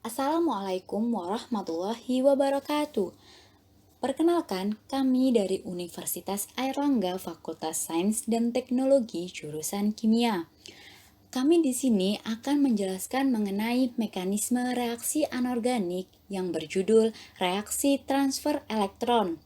Assalamualaikum warahmatullahi wabarakatuh. Perkenalkan, kami dari Universitas Airlangga Fakultas Sains dan Teknologi jurusan Kimia. Kami di sini akan menjelaskan mengenai mekanisme reaksi anorganik yang berjudul reaksi transfer elektron.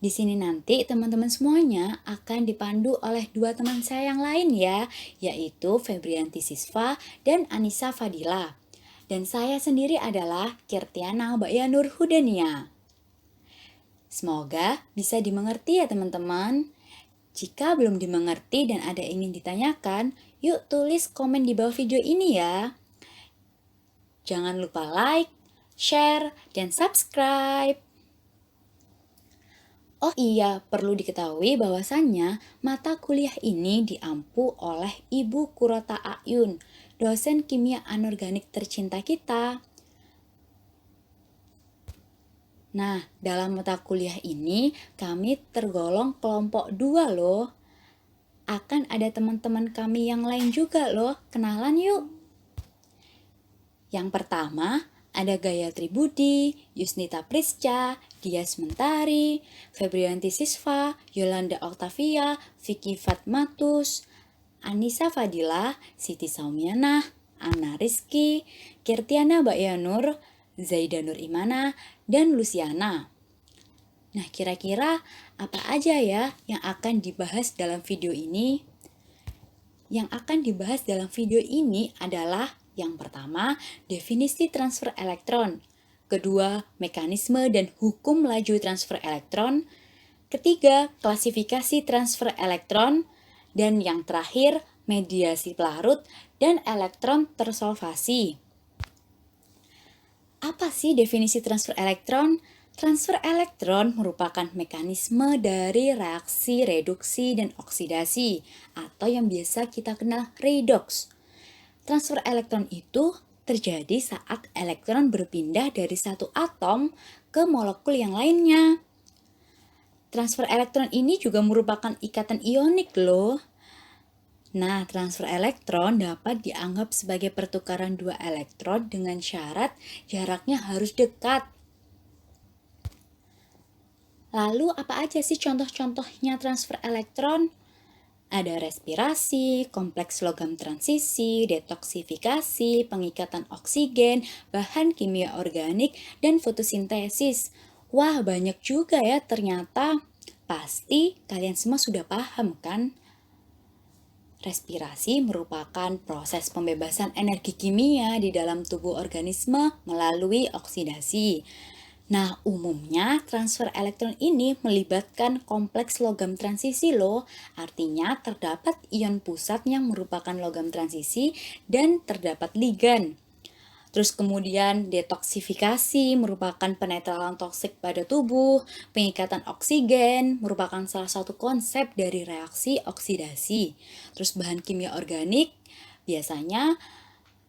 Di sini nanti teman-teman semuanya akan dipandu oleh dua teman saya yang lain ya, yaitu Febrianti Sisva dan Anissa Fadila. Dan saya sendiri adalah Kirtiana Bayanur Hudania. Semoga bisa dimengerti ya teman-teman. Jika belum dimengerti dan ada yang ingin ditanyakan, yuk tulis komen di bawah video ini ya. Jangan lupa like, share, dan subscribe. Oh iya, perlu diketahui bahwasannya mata kuliah ini diampu oleh Ibu Kurota Ayun, dosen kimia anorganik tercinta kita. Nah, dalam mata kuliah ini kami tergolong kelompok 2 loh. Akan ada teman-teman kami yang lain juga loh, kenalan yuk. Yang pertama, ada Gayatri Budi, Yusnita Prisca, Dias Mentari, Febrianti Sisva, Yolanda Octavia, Vicky Fatmatus, Anissa Fadila, Siti Saumianah, Anna Rizky, Kirtiana Bayanur, Zaida Nur Imana, dan Luciana. Nah, kira-kira apa aja ya yang akan dibahas dalam video ini? Yang akan dibahas dalam video ini adalah yang pertama, definisi transfer elektron. Kedua, mekanisme dan hukum laju transfer elektron. Ketiga, klasifikasi transfer elektron. Dan yang terakhir, mediasi pelarut dan elektron tersolvasi. Apa sih definisi transfer elektron? Transfer elektron merupakan mekanisme dari reaksi reduksi dan oksidasi, atau yang biasa kita kenal redox. Transfer elektron itu terjadi saat elektron berpindah dari satu atom ke molekul yang lainnya. Transfer elektron ini juga merupakan ikatan ionik loh. Nah, transfer elektron dapat dianggap sebagai pertukaran dua elektron dengan syarat jaraknya harus dekat. Lalu apa aja sih contoh-contohnya transfer elektron? Ada respirasi, kompleks logam transisi, detoksifikasi, pengikatan oksigen, bahan kimia organik, dan fotosintesis. Wah, banyak juga ya ternyata. Pasti kalian semua sudah paham kan? Respirasi merupakan proses pembebasan energi kimia di dalam tubuh organisme melalui oksidasi. Nah, umumnya transfer elektron ini melibatkan kompleks logam transisi loh. Artinya terdapat ion pusat yang merupakan logam transisi dan terdapat ligan. Terus kemudian detoksifikasi merupakan penetralan toksik pada tubuh. Pengikatan oksigen merupakan salah satu konsep dari reaksi oksidasi. Terus bahan kimia organik biasanya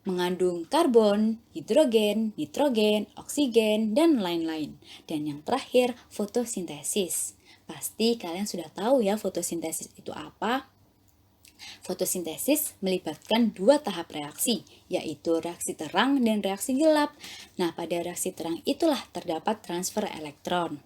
mengandung karbon, hidrogen, nitrogen, oksigen, dan lain-lain. Dan yang terakhir, fotosintesis. Pasti kalian sudah tahu ya fotosintesis itu apa. Fotosintesis melibatkan dua tahap reaksi, yaitu reaksi terang dan reaksi gelap. Nah, pada reaksi terang itulah terdapat transfer elektron.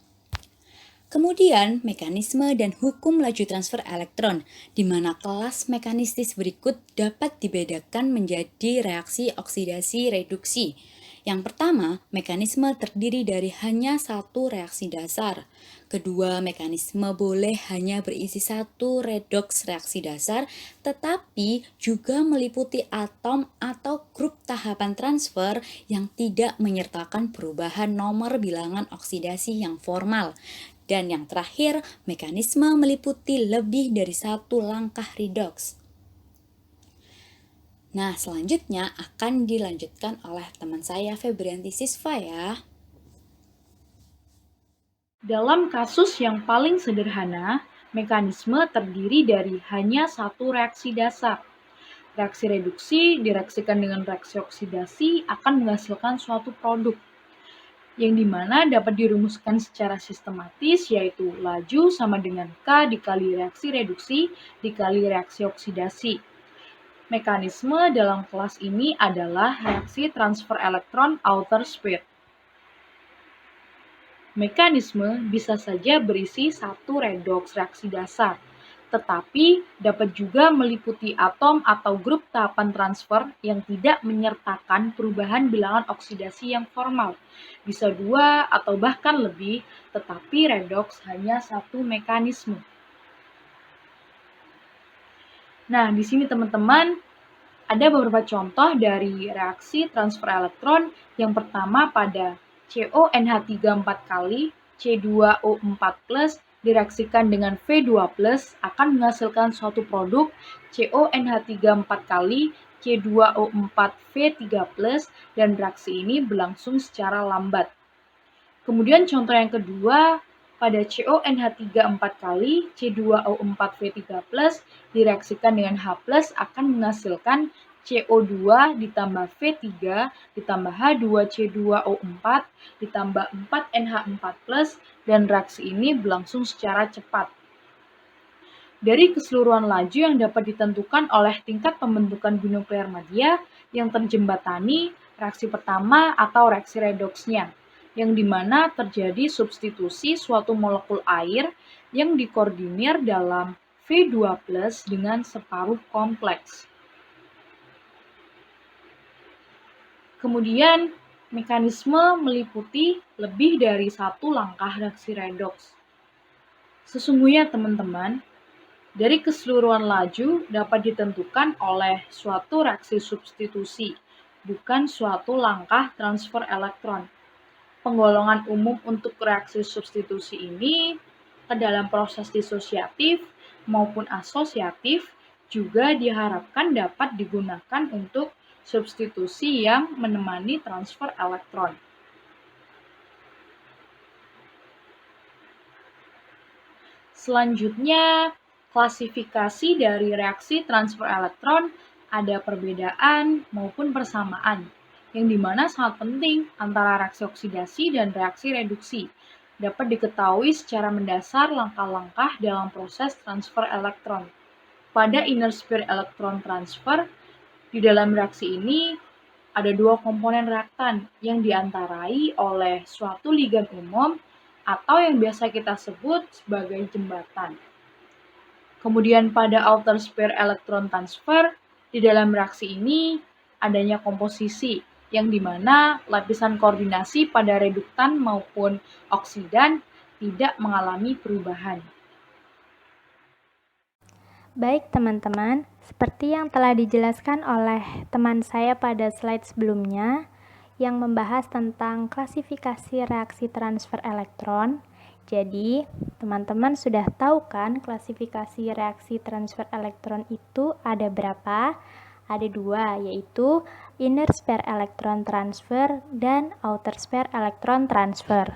Kemudian, mekanisme dan hukum laju transfer elektron, di mana kelas mekanistis berikut dapat dibedakan menjadi reaksi oksidasi reduksi. Yang pertama, mekanisme terdiri dari hanya satu reaksi dasar. Kedua, mekanisme boleh hanya berisi satu redoks reaksi dasar, tetapi juga meliputi atom atau grup tahapan transfer yang tidak menyertakan perubahan nomor bilangan oksidasi yang formal. Dan yang terakhir, mekanisme meliputi lebih dari satu langkah redoks. Nah, selanjutnya akan dilanjutkan oleh teman saya Febrianti Sisva ya. Dalam kasus yang paling sederhana, mekanisme terdiri dari hanya satu reaksi dasar. Reaksi reduksi direaksikan dengan reaksi oksidasi akan menghasilkan suatu produk, yang dimana dapat dirumuskan secara sistematis, yaitu laju sama dengan K dikali reaksi reduksi dikali reaksi oksidasi. Mekanisme dalam kelas ini adalah reaksi transfer elektron outer sphere. Mekanisme bisa saja berisi satu redoks reaksi dasar, tetapi dapat juga meliputi atom atau grup tahapan transfer yang tidak menyertakan perubahan bilangan oksidasi yang formal. Bisa 2 atau bahkan lebih, tetapi redoks hanya satu mekanisme. Nah, di sini teman-teman ada beberapa contoh dari reaksi transfer elektron. Yang pertama pada CONH3 4 kali, C2O4+, direaksikan dengan V2+, akan menghasilkan suatu produk CONH3 4 kali, C2O4V3+, dan reaksi ini berlangsung secara lambat. Kemudian contoh yang kedua, pada CONH3 4 kali, C2O4V3+, direaksikan dengan H+, akan menghasilkan CO2 ditambah V3 ditambah H2C2O4 ditambah 4NH4+, dan reaksi ini berlangsung secara cepat. Dari keseluruhan laju yang dapat ditentukan oleh tingkat pembentukan binuklear media yang terjembatani reaksi pertama atau reaksi redoksnya, yang dimana terjadi substitusi suatu molekul air yang dikoordinir dalam V2+ dengan separuh kompleks. Kemudian, mekanisme meliputi lebih dari satu langkah reaksi redoks. Sesungguhnya teman-teman, dari keseluruhan laju dapat ditentukan oleh suatu reaksi substitusi, bukan suatu langkah transfer elektron. Penggolongan umum untuk reaksi substitusi ini ke dalam proses disosiatif maupun asosiatif juga diharapkan dapat digunakan untuk substitusi yang menemani transfer elektron. Selanjutnya, klasifikasi dari reaksi transfer elektron ada perbedaan maupun persamaan, yang dimana sangat penting antara reaksi oksidasi dan reaksi reduksi. Dapat diketahui secara mendasar langkah-langkah dalam proses transfer elektron. Pada inner sphere elektron transfer, di dalam reaksi ini ada dua komponen reaktan yang diantarai oleh suatu ligan umum atau yang biasa kita sebut sebagai jembatan. Kemudian pada outer sphere elektron transfer, di dalam reaksi ini adanya komposisi yang dimana lapisan koordinasi pada reduktan maupun oksidan tidak mengalami perubahan. Baik teman-teman, seperti yang telah dijelaskan oleh teman saya pada slide sebelumnya yang membahas tentang klasifikasi reaksi transfer elektron. Jadi, teman-teman sudah tahu kan klasifikasi reaksi transfer elektron itu ada berapa? Ada dua, yaitu inner sphere elektron transfer dan outer sphere elektron transfer.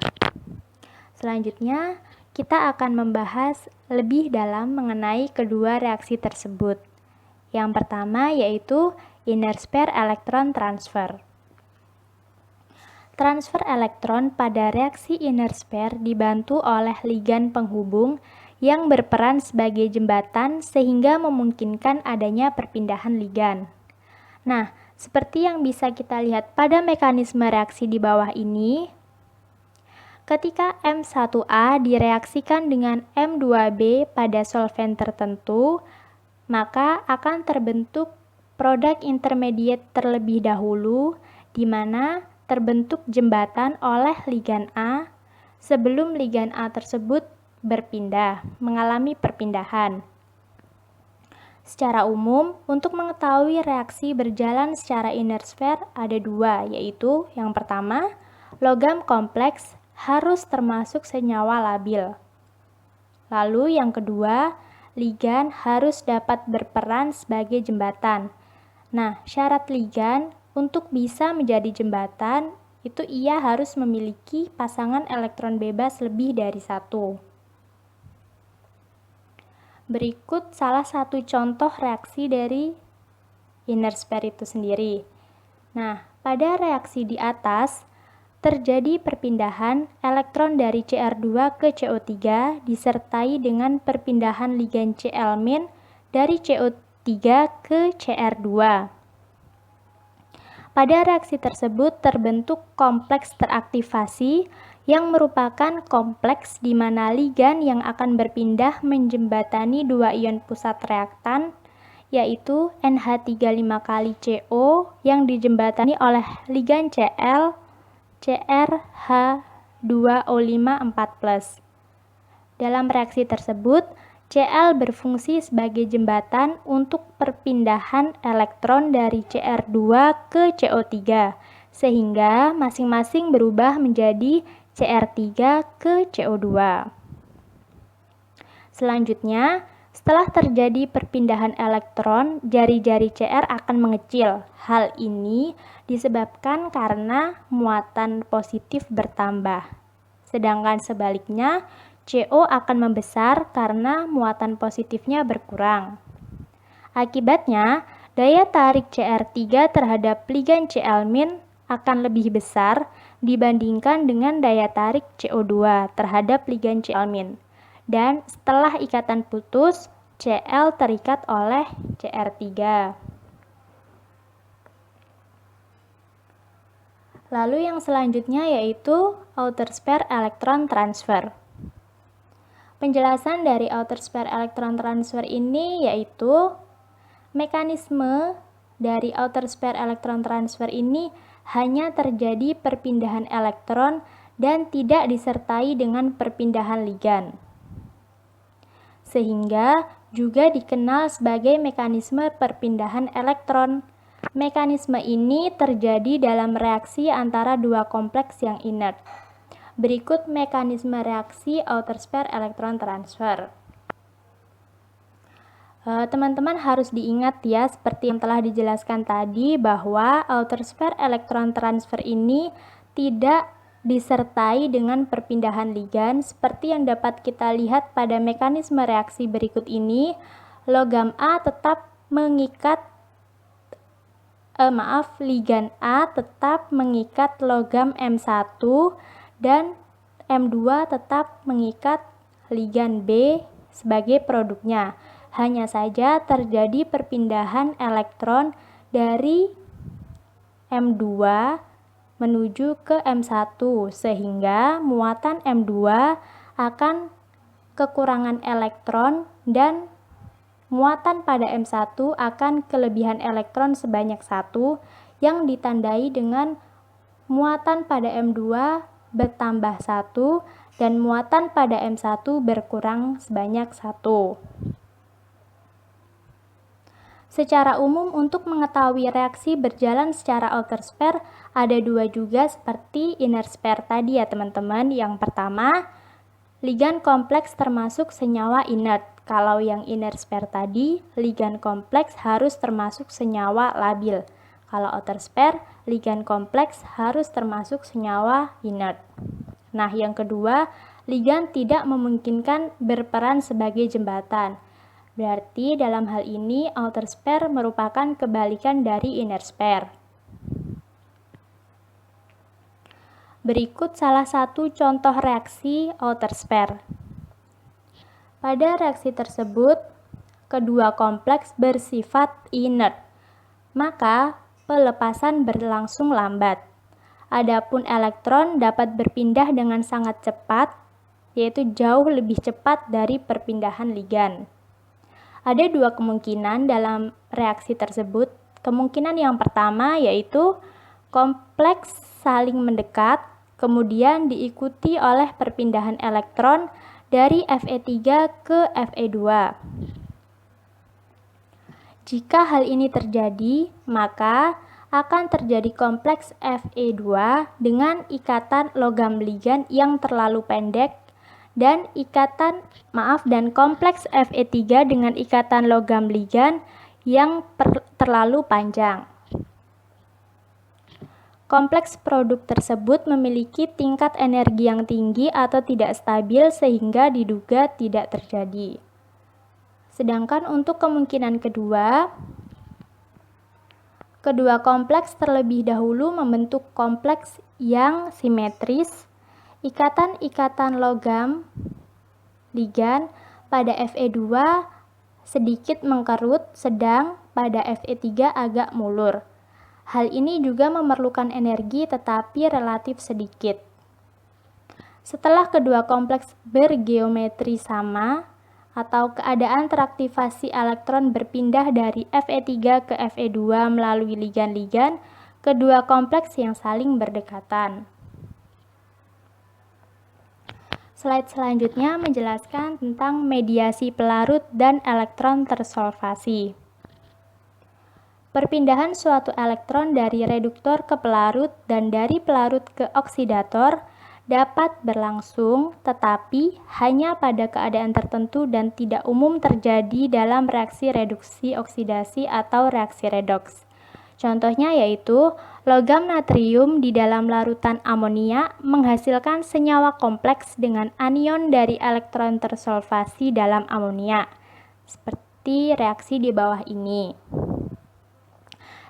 Selanjutnya, kita akan membahas lebih dalam mengenai kedua reaksi tersebut. Yang pertama yaitu inner sphere elektron transfer. Transfer elektron pada reaksi inner sphere dibantu oleh ligan penghubung yang berperan sebagai jembatan sehingga memungkinkan adanya perpindahan ligan. Nah, seperti yang bisa kita lihat pada mekanisme reaksi di bawah ini, ketika M1A direaksikan dengan M2B pada solvent tertentu, maka akan terbentuk produk intermediate terlebih dahulu, di mana terbentuk jembatan oleh ligan A sebelum ligan A tersebut mengalami perpindahan. Secara umum, untuk mengetahui reaksi berjalan secara inner sphere ada dua, yaitu yang pertama, logam kompleks harus termasuk senyawa labil. Lalu yang kedua, ligan harus dapat berperan sebagai jembatan. Nah, syarat ligan untuk bisa menjadi jembatan itu ia harus memiliki pasangan elektron bebas lebih dari satu. Berikut salah satu contoh reaksi dari inner sphere itu sendiri. Nah, pada reaksi di atas, terjadi perpindahan elektron dari Cr2 ke CO3 disertai dengan perpindahan ligan Cl- dari CO3 ke Cr2. Pada reaksi tersebut terbentuk kompleks teraktivasi yang merupakan kompleks di mana ligan yang akan berpindah menjembatani dua ion pusat reaktan, yaitu NH35 kali CO yang dijembatani oleh ligan Cl, CrH2O5 4+. Dalam reaksi tersebut, Cl berfungsi sebagai jembatan untuk perpindahan elektron dari Cr2 ke CO3, sehingga masing-masing berubah menjadi Cr3 ke CO2. Selanjutnya, setelah terjadi perpindahan elektron, jari-jari Cr akan mengecil. Hal ini disebabkan karena muatan positif bertambah. Sedangkan sebaliknya, CO akan membesar karena muatan positifnya berkurang. Akibatnya, daya tarik Cr3 terhadap ligan Cl- akan lebih besar dibandingkan dengan daya tarik CO2 terhadap ligan Cl-. Dan setelah ikatan putus, Cl terikat oleh Cr3. Lalu yang selanjutnya yaitu outer spare electron transfer. Penjelasan dari outer spare electron transfer ini yaitu mekanisme dari outer spare electron transfer ini hanya terjadi perpindahan elektron dan tidak disertai dengan perpindahan ligan. Sehingga juga dikenal sebagai mekanisme perpindahan elektron. Mekanisme ini terjadi dalam reaksi antara dua kompleks yang inert. Berikut mekanisme reaksi outer spare electron transfer. Teman-teman harus diingat ya, seperti yang telah dijelaskan tadi, bahwa outer spare electron transfer ini tidak disertai dengan perpindahan ligan seperti yang dapat kita lihat pada mekanisme reaksi berikut ini. Logam A tetap mengikat ligan A tetap mengikat logam M1 dan M2 tetap mengikat ligan B sebagai produknya. Hanya saja terjadi perpindahan elektron dari M2 menuju ke M1 sehingga muatan M2 akan kekurangan elektron dan muatan pada M1 akan kelebihan elektron sebanyak 1 yang ditandai dengan muatan pada M2 bertambah 1 dan muatan pada M1 berkurang sebanyak 1. Secara umum untuk mengetahui reaksi berjalan secara outer spare ada dua juga seperti inner spare tadi ya teman-teman. Yang pertama, ligan kompleks termasuk senyawa inert. Kalau yang inner spare tadi, ligan kompleks harus termasuk senyawa labil. Kalau outer spare, ligan kompleks harus termasuk senyawa inert. Nah, yang kedua, ligan tidak memungkinkan berperan sebagai jembatan. Berarti dalam hal ini outer spare merupakan kebalikan dari inner spare. Berikut salah satu contoh reaksi outer spare. Pada reaksi tersebut, kedua kompleks bersifat inert, maka pelepasan berlangsung lambat. Adapun elektron dapat berpindah dengan sangat cepat, yaitu jauh lebih cepat dari perpindahan ligan. Ada dua kemungkinan dalam reaksi tersebut. Kemungkinan yang pertama yaitu kompleks saling mendekat, kemudian diikuti oleh perpindahan elektron dari Fe3 ke Fe2. Jika hal ini terjadi, maka akan terjadi kompleks Fe2 dengan ikatan logam ligan yang terlalu pendek dan kompleks Fe3 dengan ikatan logam ligan yang terlalu panjang. Kompleks produk tersebut memiliki tingkat energi yang tinggi atau tidak stabil sehingga diduga tidak terjadi. Sedangkan untuk kemungkinan kedua kompleks terlebih dahulu membentuk kompleks yang simetris. Ikatan-ikatan logam ligan pada Fe2 sedikit mengkerut, sedang pada Fe3 agak mulur. Hal ini juga memerlukan energi tetapi relatif sedikit. Setelah kedua kompleks bergeometri sama, atau keadaan teraktivasi elektron berpindah dari Fe3 ke Fe2 melalui ligan-ligan kedua kompleks yang saling berdekatan. Slide selanjutnya menjelaskan tentang mediasi pelarut dan elektron tersolvasi. Perpindahan suatu elektron dari reduktor ke pelarut dan dari pelarut ke oksidator dapat berlangsung, tetapi hanya pada keadaan tertentu dan tidak umum terjadi dalam reaksi reduksi oksidasi atau reaksi redoks. Contohnya yaitu logam natrium di dalam larutan amonia menghasilkan senyawa kompleks dengan anion dari elektron tersolvasi dalam amonia, seperti reaksi di bawah ini.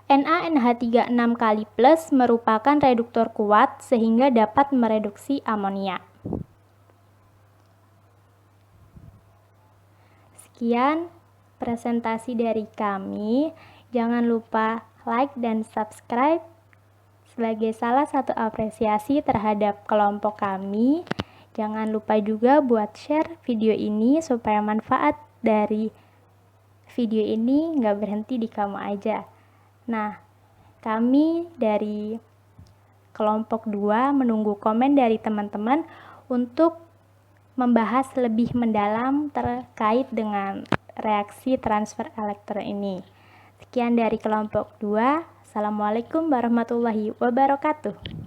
NaNH3 6 kali plus merupakan reduktor kuat sehingga dapat mereduksi amonia. Sekian presentasi dari kami. Jangan lupa like dan subscribe sebagai salah satu apresiasi terhadap kelompok kami. Jangan lupa juga buat share video ini supaya manfaat dari video ini nggak berhenti di kamu aja. Nah, kami dari kelompok 2 menunggu komen dari teman-teman untuk membahas lebih mendalam terkait dengan reaksi transfer elektron ini. Sekian dari kelompok 2. Assalamualaikum warahmatullahi wabarakatuh.